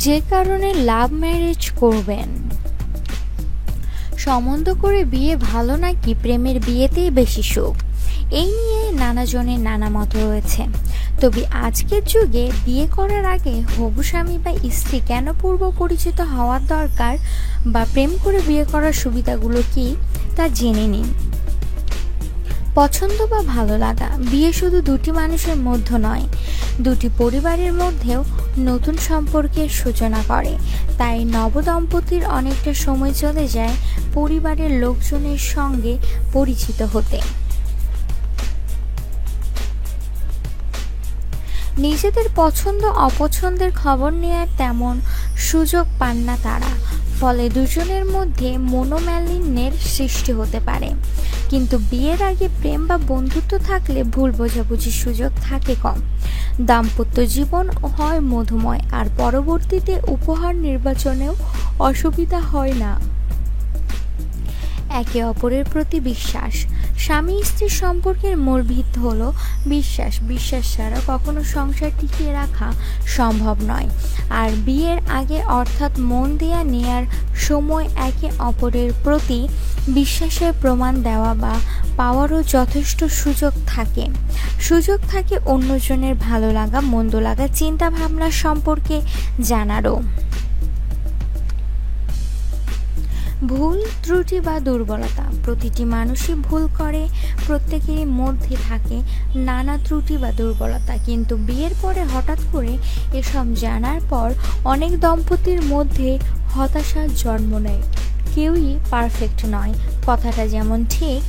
যে কারণে love marriage করবেন। সম্বন্ধ করে বিয়ে ভালো নাকি প্রেমের বিয়েতেই বেশি সুখ, এই নিয়ে নানাজনের নানা মত রয়েছে। তবে আজকের যুগে বিয়ে করার আগে হবু স্বামী বা স্ত্রী কেন পূর্ব পরিচিত হওয়ার দরকার বা প্রেম করে বিয়ে করার সুবিধাগুলো কি তা জেনে নিন। পছন্দ বা ভালো লাগা, বিয়ে শুধু দুটি মানুষের মধ্যে নয়, দুটি পরিবারের মধ্যেও নতুন সম্পর্কের সূচনা করে। তাই নবদম্পতির অনেকটা সময় চলে যায় পরিবারের লোকজনের সঙ্গে পরিচিত হতে। নিজেদের পছন্দ অপছন্দের খবর নেওয়ার তেমন সুযোগ পান না তারা, ফলে দুজনের মধ্যে মনোমালিন্যের সৃষ্টি হতে পারে। কিন্তু বিয়ের আগে প্রেম বা বন্ধুত্ব থাকলে ভুল বোঝাবুঝির সুযোগ থাকে কম, দাম্পত্য জীবন হয় মধুময়, আর পরবর্তীতে উপহার নির্বাচনেও অসুবিধা হয় না। একে অপরের প্রতি বিশ্বাস, স্বামী স্ত্রীর সম্পর্কের মূল ভিত্তি হলো বিশ্বাস। বিশ্বাস ছাড়া কখনো সংসার টিকিয়ে রাখা সম্ভব নয়। আর বিয়ের আগে অর্থাৎ মন দেয়া নেয়ার সময় একে অপরের প্রতি বিশ্বাসের প্রমাণ দেওয়া বা পাওয়ারও যথেষ্ট সুযোগ থাকে অন্যজনের ভালো লাগা মন্দ লাগা চিন্তা ভাবনা সম্পর্কে জানারও। ভুল ত্রুটি বা দুর্বলতা, প্রতিটি মানুষই ভুল করে, প্রত্যেকেরই মধ্যে থাকে নানা ত্রুটি বা দুর্বলতা। কিন্তু বিয়ের পরে হঠাৎ করে এসব জানার পর অনেক দম্পতির মধ্যে হতাশার জন্ম নেয়। কেউই পারফেক্ট নয়, কথাটা যেমন ঠিক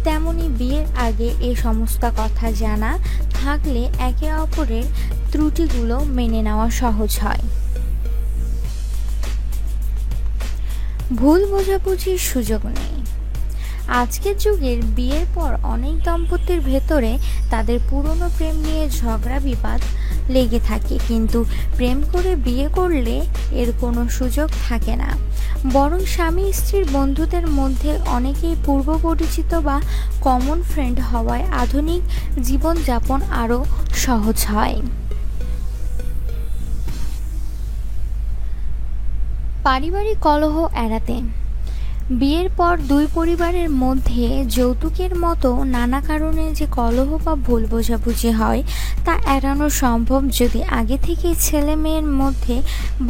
তেমনি বিয়ের আগে এই সমস্ত কথা জানা থাকলে একে অপরের ত্রুটিগুলো মেনে নেওয়া সহজ হয়। ভুল বোঝাবুঝির সুযোগ নেই, আজকের যুগের বিয়ের পর অনেক দম্পতির ভেতরে তাদের পুরনো প্রেম নিয়ে ঝগড়া বিবাদ লেগে থাকে। কিন্তু প্রেম করে বিয়ে করলে এর কোনো সুযোগ থাকে না, বরং স্বামী স্ত্রীর বন্ধুদের মধ্যে অনেকেই পূর্ব পরিচিত বা কমন ফ্রেন্ড হওয়ায় আধুনিক জীবনযাপন আরও সহজ হয়। পারিবারিক কলহ এড়াতে, বিয়ের পর দুই পরিবারের মধ্যে যৌতুকের মতো নানা কারণে যে কলহ বা ভুল বোঝাবুঝি হয় তা এড়ানো সম্ভব যদি আগে থেকে ছেলে মেয়ের মধ্যে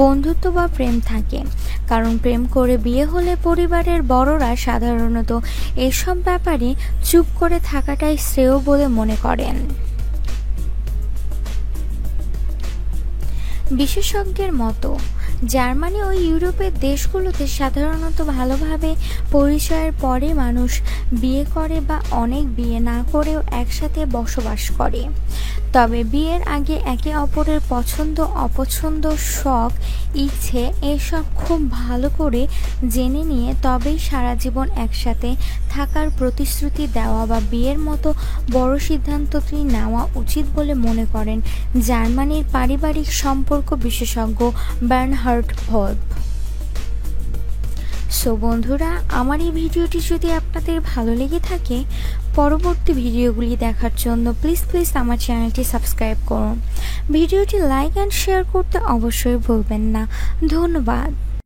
বন্ধুত্ব বা প্রেম থাকে। কারণ প্রেম করে বিয়ে হলে পরিবারের বড়রা সাধারণত এসব ব্যাপারে চুপ করে থাকাটাই শ্রেয় বলে মনে করেন। বিশেষজ্ঞের মতো জার্মানি ও ইউরোপের দেশগুলোতে সাধারণত ভালোভাবে পরিচয়ের পরে মানুষ বিয়ে করে বা অনেক বিয়ে না করেও একসাথে বসবাস করে। তবে বিয়ের আগে একে অপরের পছন্দ অপছন্দ শখ ইচ্ছে এসব খুব ভালো করে জেনে নিয়ে তবেই সারা জীবন একসাথে থাকার প্রতিশ্রুতি দেওয়া বা বিয়ের মতো বড় সিদ্ধান্তটি নেওয়া উচিত বলে মনে করেন জার্মানির পারিবারিক সম্পর্ক বিশেষজ্ঞ বার্নহার্ড ভল্ফ। সো বন্ধুরা, আমার এই ভিডিওটি যদি আপনাদের ভালো লেগে থাকে, পরবর্তী ভিডিওগুলি দেখার জন্য প্লিজ আমার চ্যানেলটি সাবস্ক্রাইব করুন। ভিডিওটি লাইক অ্যান্ড শেয়ার করতে অবশ্যই ভুলবেন না। ধন্যবাদ।